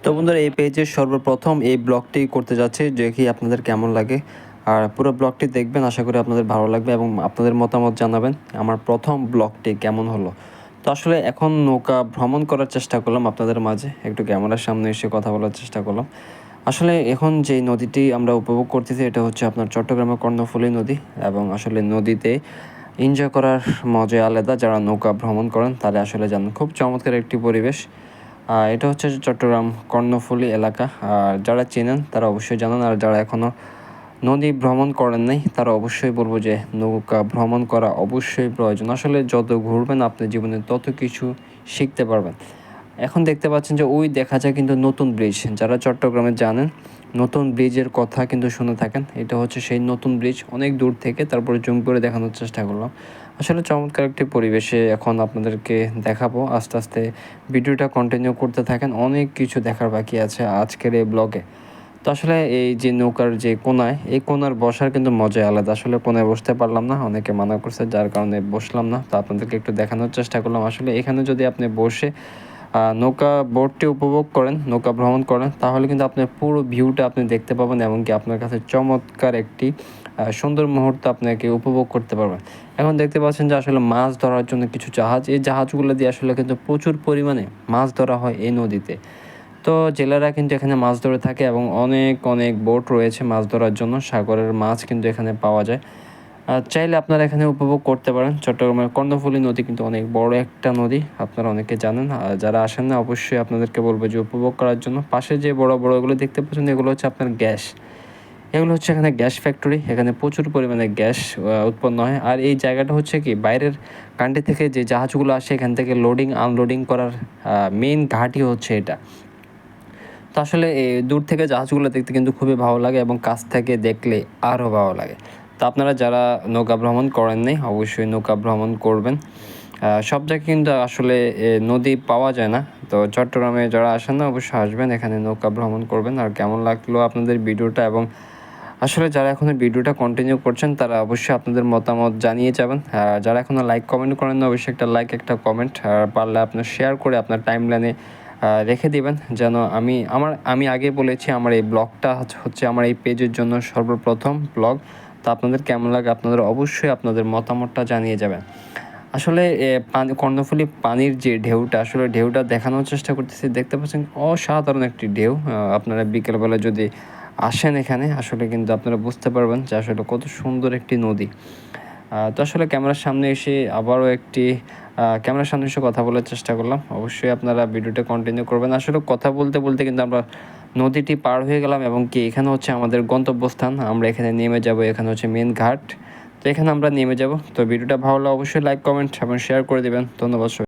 তো বন্ধুরা, এই পেজের সর্বপ্রথম এই ব্লগটি করতে যাচ্ছি, দেখি আপনাদের কেমন লাগে। আর পুরো ব্লগটি দেখবেন, আশা করি আপনাদের ভালো লাগবে এবং আপনাদের মতামত জানাবেন আমার প্রথম ব্লগটি কেমন হলো। তো আসলে এখন নৌকা ভ্রমণ করার চেষ্টা করলাম আপনাদের মাঝে, একটু ক্যামেরার সামনে এসে কথা বলার চেষ্টা করলাম। আসলে এখন যে নদীটি আমরা উপভোগ করতেছি এটা হচ্ছে আপনার চট্টগ্রামের কর্ণফুলী নদী, এবং আসলে নদীতে এনজয় করার মজা আলাদা। যারা নৌকা ভ্রমণ করেন তারা আসলে জানেন, খুব চমৎকার একটি পরিবেশ। এটা হচ্ছে চট্টগ্রাম কর্ণফুলী এলাকা। আর যারা চেনেন তারা অবশ্যই জানেন, আর যারা এখনও নদী ভ্রমণ করেন নাই তারা অবশ্যই বলবো যে নৌকা ভ্রমণ করা অবশ্যই প্রয়োজন। আসলে যত ঘুরবেন আপনি জীবনে তত কিছু শিখতে পারবেন। এখন দেখতে পাচ্ছেন যে ওই দেখা যায় কিন্তু নতুন ব্রিজ, যারা চট্টগ্রামে জানেন নতুন ব্রিজের কথা কিন্তু শুনে থাকেন। এটা হচ্ছে সেই নতুন ব্রিজ, অনেক দূর থেকে তারপরে জুম করে দেখানোর চেষ্টা করলাম। আসলে চমৎকার একটি পরিবেশে এখন আপনাদেরকে দেখাবো। আস্তে আস্তে ভিডিওটা কন্টিনিউ করতে থাকেন, অনেক কিছু দেখার বাকি আছে আজকের এই ব্লগে। তো আসলে এই যে নৌকার যে কোনায়, এই কোনার বসার কিন্তু মজাই আলাদা। আসলে কোনায় বসতে পারলাম না, অনেকে মানা করছে, যার কারণে বসলাম না। তো আপনাদেরকে একটু দেখানোর চেষ্টা করলাম। আসলে এখানে যদি আপনি বসে নৌকা বোটটি উপভোগ করেন, নৌকা ভ্রমণ করেন, তাহলে কিন্তু আপনার পুরো ভিউটা আপনি দেখতে পাবেন, এমনকি আপনার কাছে চমৎকার একটি সুন্দর মুহূর্ত আপনাকে উপভোগ করতে পারবেন। এখন দেখতে পাচ্ছেন যে আসলে মাছ ধরার জন্য কিছু জাহাজ, এই জাহাজগুলো দিয়ে আসলে কিন্তু প্রচুর পরিমাণে মাছ ধরা হয় এই নদীতে। তো জেলেরা কিন্তু এখানে মাছ ধরে থাকে এবং অনেক অনেক বোট রয়েছে মাছ ধরার জন্য। সাগরের মাছ কিন্তু এখানে পাওয়া যায়। চাইলে আপনারা এখানে উপভোগ করতে পারেন। চট্টগ্রামের কর্ণফুলী নদী কিন্তু অনেক বড় একটা নদী, আপনারা অনেকে জানেন। আর যারা আসেন না অবশ্যই আপনাদেরকে বলবো যে উপভোগ করার জন্য। পাশে যে বড় বড় এগুলো দেখতে পাচ্ছেন, এগুলো হচ্ছে আপনার গ্যাস। এগুলো হচ্ছে এখানে গ্যাস ফ্যাক্টরি, এখানে প্রচুর পরিমাণে গ্যাস উৎপন্ন হয়। আর এই জায়গাটা হচ্ছে কি, বাইরের কান্ট্রি থেকে যে জাহাজগুলো আসে এখান থেকে লোডিং আনলোডিং করার মেইন ঘাঁটি হচ্ছে এটা। তো আসলে দূর থেকে জাহাজগুলো দেখতে কিন্তু খুবই ভালো লাগে এবং কাছ থেকে দেখলে আরও ভালো লাগে। তো আপনারা যারা নৌকা ভ্রমণ করেন নাই অবশ্যই নৌকা ভ্রমণ করবেন। সব জায়গায় কিন্তু আসলে নদী পাওয়া যায় না। তো চট্টগ্রামে যারা আসেন না অবশ্যই আসবেন, এখানে নৌকা ভ্রমণ করবেন। আর কেমন লাগলো আপনাদের ভিডিওটা, এবং আসলে যারা এখনও ভিডিওটা কন্টিনিউ করছেন তারা অবশ্যই আপনাদের মতামত জানিয়ে যাবেন। যারা এখনও লাইক কমেন্ট করেন না অবশ্যই একটা লাইক একটা কমেন্ট, আর পারলে আপনার শেয়ার করে আপনার টাইমলাইনে রেখে দিবেন, যেন আমি আগে বলেছি আমার এই ব্লগটা হচ্ছে আমার এই পেজের জন্য সর্বপ্রথম ব্লগ। তো আপনাদের কেমন লাগে আপনাদের অবশ্যই আপনাদের মতামতটা জানিয়ে যাবেন। আসলে কর্ণফুলী পানির যে ঢেউটা, আসলে ঢেউটা দেখানোর চেষ্টা করতেছি। দেখতে পাচ্ছেন অসাধারণ একটি ঢেউ। আপনারা বিকেলবেলা যদি আসেন এখানে আসলে কিন্তু আপনারা বুঝতে পারবেন যে আসলে কত সুন্দর একটি নদী। তো আসলে ক্যামেরার সামনে এসে আবারও একটি ক্যামেরার সামনে এসে কথা বলার চেষ্টা করলাম। অবশ্যই আপনারা ভিডিওটা কন্টিনিউ করবেন। আসলে কথা বলতে বলতে কিন্তু আমরা নদীটি পার হয়ে গেলাম, এবং কি এখানে হচ্ছে আমাদের গন্তব্যস্থান। আমরা এখানে নেমে যাব, এখানে হচ্ছে মেন ঘাট। তো এখানে আমরা নেমে যাব। তো ভিডিওটা ভালো লাগলে অবশ্যই লাইক কমেন্ট এবং শেয়ার করে দেবেন। ধন্যবাদ।